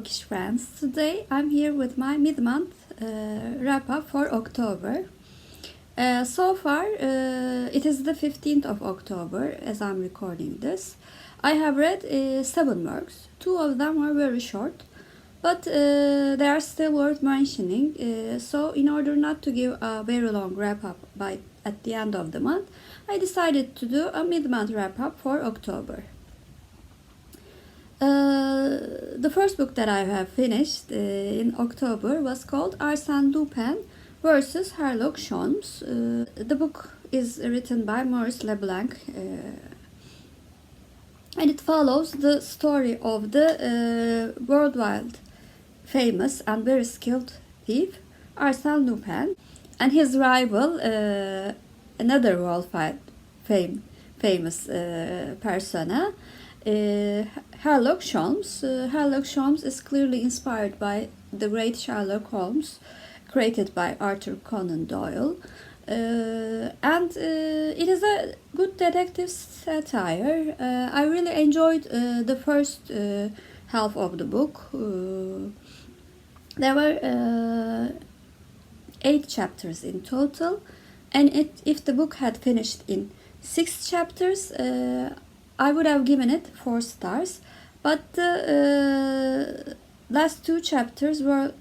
Bookish friends. Today I'm here with my mid-month wrap-up for October. So far, it is the 15th of October as I'm recording this. I have read 7 works. 2 of them are very short, but they are still worth mentioning. So in order not to give a very long wrap-up at the end of the month, I decided to do a mid-month wrap-up for October. The first book that I have finished in October was called Arsene Lupin versus Herlock Sholmes. The book is written by Maurice Leblanc and it follows the story of the worldwide famous and very skilled thief Arsene Lupin and his rival, another worldwide famous persona, Herlock Sholmes. Herlock Sholmes is clearly inspired by the great Sherlock Holmes, created by Arthur Conan Doyle, and it is a good detective satire. I really enjoyed the first half of the book. There were 8 chapters in total, and if the book had finished in 6 chapters, I would have given it 4 stars, but the last 2 chapters were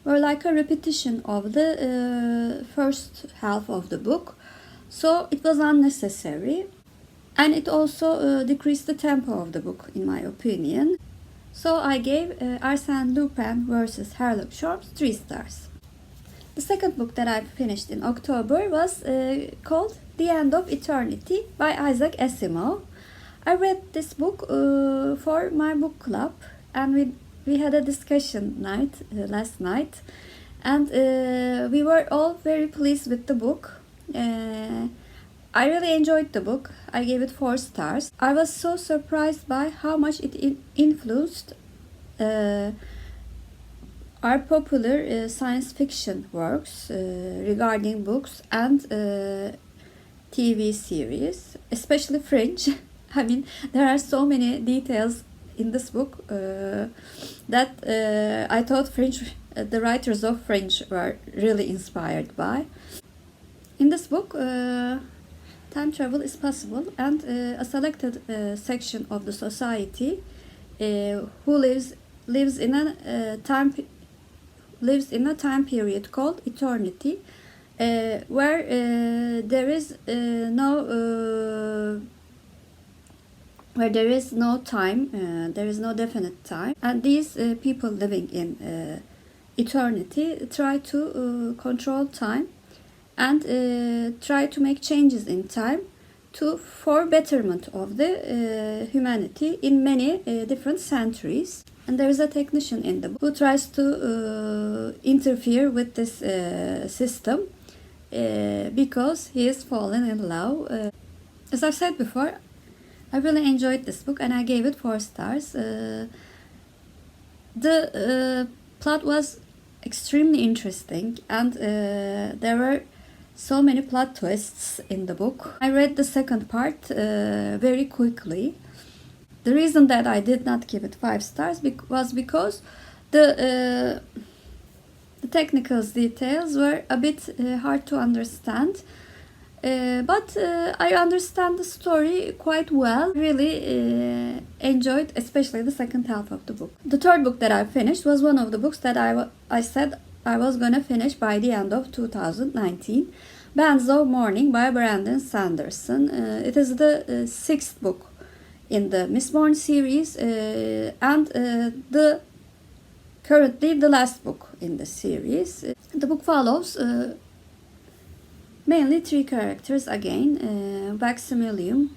like a repetition of the first half of the book, so it was unnecessary, and it also decreased the tempo of the book, in my opinion. So I gave Arsene Lupin versus Herlock Sholmes 3 stars. The second book that I finished in October was called The End of Eternity by Isaac Asimov. I read this book for my book club, and we had a discussion night last night, and we were all very pleased with the book. I really enjoyed the book. I gave it 4 stars. I was so surprised by how much it influenced our popular science fiction works regarding books and TV series, especially French. I mean, there are so many details in this book that I thought the writers of French were really inspired by. In this book, time travel is possible, and a selected section of the society who lives in a time period called eternity, where there is no time, there is no definite time, and these people living in eternity try to control time and try to make changes in time for betterment of the humanity in many different centuries. And there is a technician in the book who tries to interfere with this system because he is fallen in love. As I've said before, I really enjoyed this book and I gave it 4 stars. The plot was extremely interesting, and there were so many plot twists in the book. I read the second part very quickly. The reason that I did not give it 5 stars was because the technical details were a bit hard to understand. But I understand the story quite well. Really enjoyed especially the second half of the book. The third book that I finished was one of the books that I said I was gonna finish by the end of 2019. Mourning by Brandon Sanderson. It is the 6th book in the Miss Bourne series and currently the last book in the series. The book follows mainly 3 characters again, Maximilian,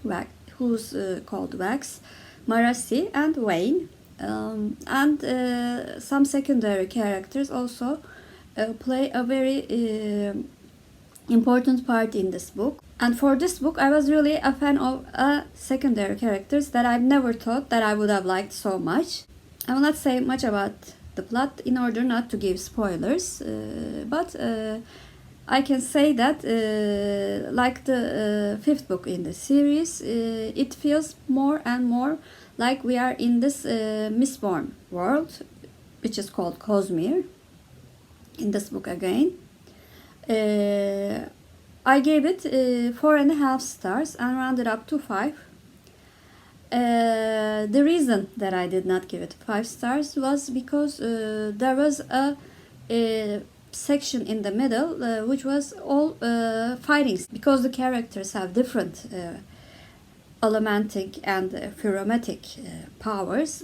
who's called Wax, Maurice, and Wayne, and some secondary characters also play a very important part in this book. And for this book, I was really a fan of secondary characters that I've never thought that I would have liked so much. I will not say much about the plot in order not to give spoilers, but I can say that like the 5th book in the series, it feels more and more like we are in this misborn world, which is called Cosmere, in this book again. I gave it 4.5 stars and rounded up to 5. The reason that I did not give it 5 stars was because there was a section in the middle which was all fightings, because the characters have different elementic and pherometic powers.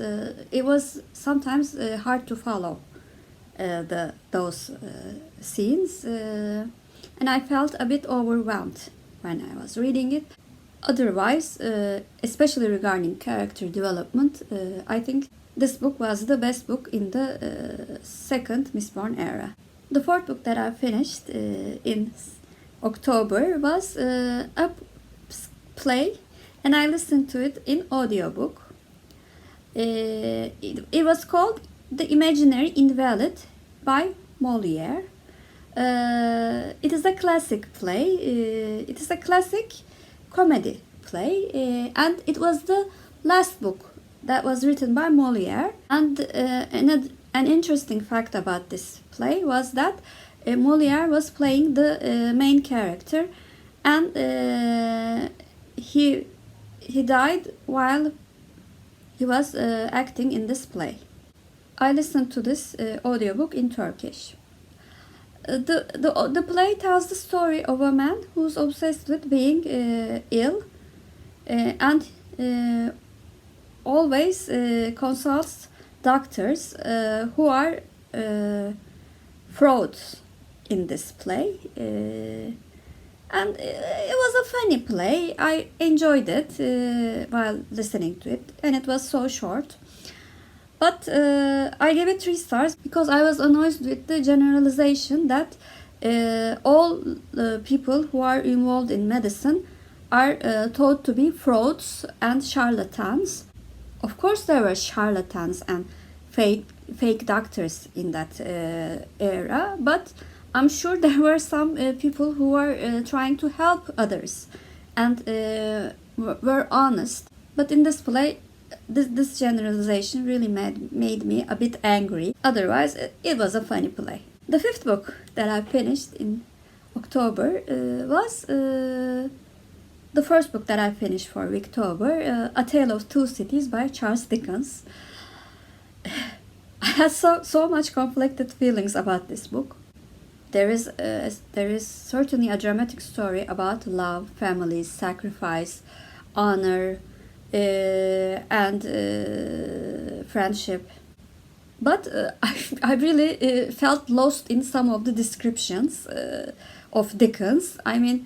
It was sometimes hard to follow those scenes, and I felt a bit overwhelmed when I was reading it. Otherwise, especially regarding character development, I think this book was the best book in the second Mistborn era. The fourth book that I finished in October was a play, and I listened to it in audiobook. It was called The Imaginary Invalid by Moliere. It is a classic play. It is a classic comedy play, and it was the last book that was written by Moliere. And an interesting fact about this play was that Moliere was playing the main character, and he died while he was acting in this play. I listened to this audiobook in Turkish. The play tells the story of a man who's obsessed with being ill, and always consults doctors who are frauds in this play. And it was a funny play. I enjoyed it while listening to it, and it was so short. But I gave it 3 stars because I was annoyed with the generalization that all people who are involved in medicine are thought to be frauds and charlatans. Of course, there were charlatans and fake doctors in that era, but I'm sure there were some people who were trying to help others and were honest. But in this play, this generalization really made me a bit angry. Otherwise, it was a funny play. The fifth book that I finished in October was the first book that I finished for October, A Tale of Two Cities by Charles Dickens. I had so much conflicted feelings about this book. There is certainly a dramatic story about love, family, sacrifice, honor, and friendship. But I really felt lost in some of the descriptions of Dickens. I mean,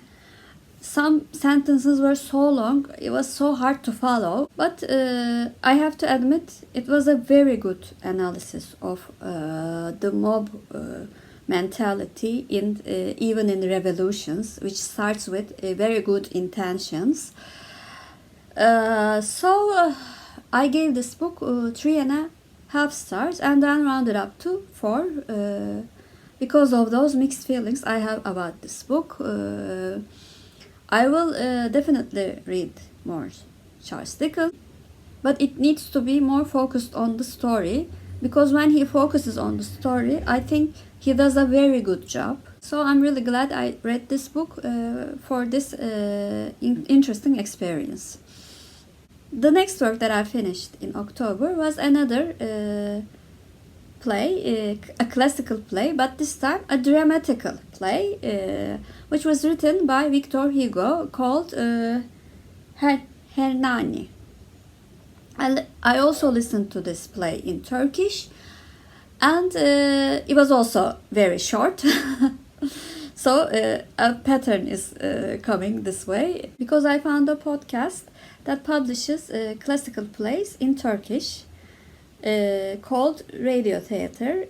some sentences were so long, it was so hard to follow. But I have to admit, it was a very good analysis of the mob mentality even in revolutions, which starts with very good intentions. So I gave this book 3.5 stars and then rounded up to 4 because of those mixed feelings I have about this book. I will definitely read more Charles Dickens, but it needs to be more focused on the story, because when he focuses on the story, I think he does a very good job. So I'm really glad I read this book for this interesting experience. The next work that I finished in October was another play, a classical play, but this time a dramatical play, which was written by Victor Hugo, called Hernani. I also listened to this play in Turkish, and it was also very short. So a pattern is coming this way, because I found a podcast that publishes classical plays in Turkish called Radio Theater,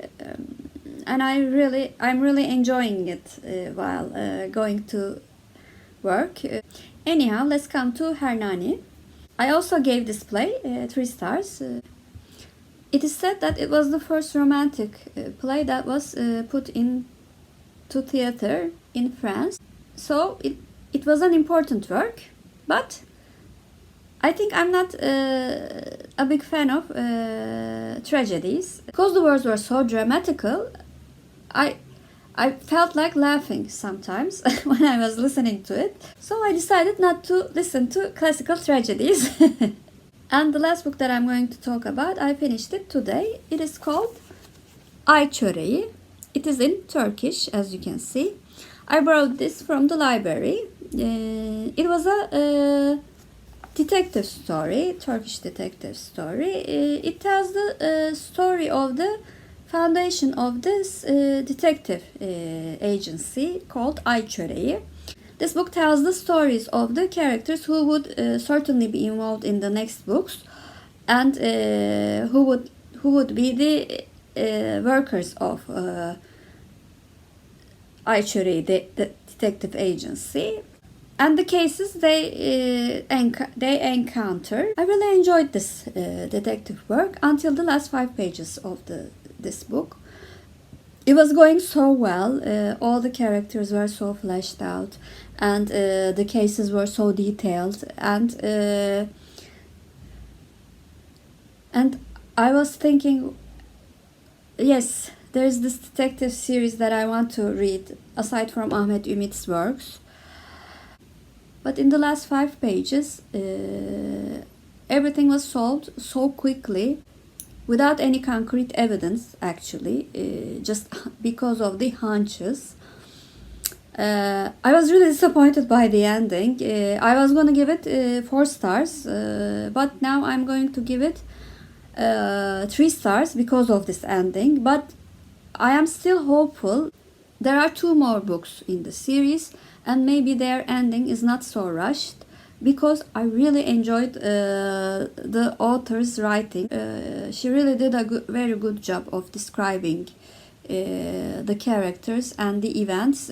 and I'm really enjoying it while going to work. Anyhow, let's come to Hernani. I also gave this play 3 stars. It is said that it was the first romantic play that was put into theater in France. So it was an important work, but I think I'm not a big fan of tragedies. Because the words were so dramatical, I felt like laughing sometimes when I was listening to it. So I decided not to listen to classical tragedies. And the last book that I'm going to talk about, I finished it today. It is called Ayçöreği. It is in Turkish, as you can see. I borrowed this from the library. It was a detective story, Turkish detective story. It tells the story of the foundation of this detective agency called Ayçöreği. This book tells the stories of the characters who would certainly be involved in the next books, and who would be the workers of Ayçöreği, the detective agency, and the cases they encounter. I really enjoyed this detective work until the last 5 pages of this book. It was going so well. All the characters were so fleshed out, and the cases were so detailed, and I was thinking, yes, there's this detective series that I want to read aside from Ahmet Ümit's works. But in the last 5 pages, everything was solved so quickly, without any concrete evidence, actually, just because of the hunches. I was really disappointed by the ending. I was going to give it 4 stars, but now I'm going to give it 3 stars because of this ending. But I am still hopeful. There are 2 more books in the series, and maybe their ending is not so rushed, because I really enjoyed the author's writing. She really did a very good job of describing the characters and the events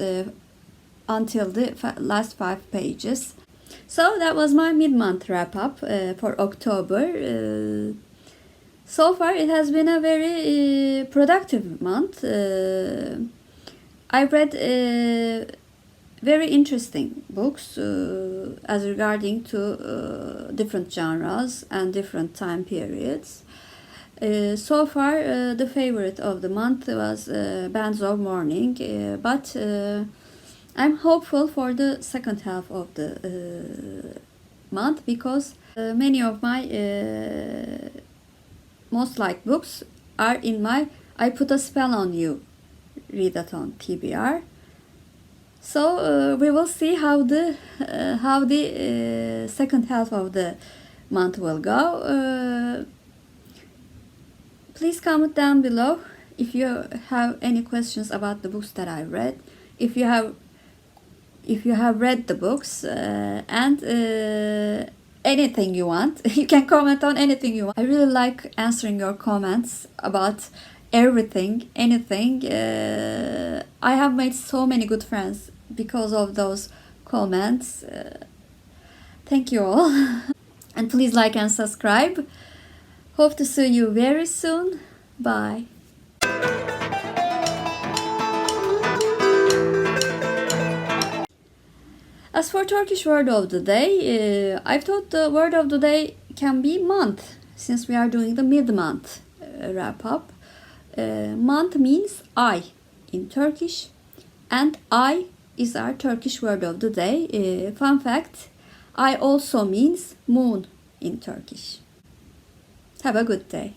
until the last 5 pages. So that was my mid-month wrap-up for October. So far it has been a very productive month. I read very interesting books as regarding to different genres and different time periods. So far, the favorite of the month was Bands of Mourning, but I'm hopeful for the second half of the month, because many of my most liked books are in my I Put a Spell on You readathon TBR. So we will see how the second half of the month will go. Please comment down below if you have any questions about the books that I read. If you have read the books and anything you want, you can comment on anything you want. I really like answering your comments about everything, anything. I have made so many good friends because of those comments. Thank you all. And please like and subscribe. Hope to see you very soon. Bye. As for Turkish word of the day, I thought the word of the day can be month, since we are doing the mid-month wrap-up. Month means ay in Turkish, and ay is our Turkish word of the day. Fun fact, ay also means moon in Turkish. Have a good day.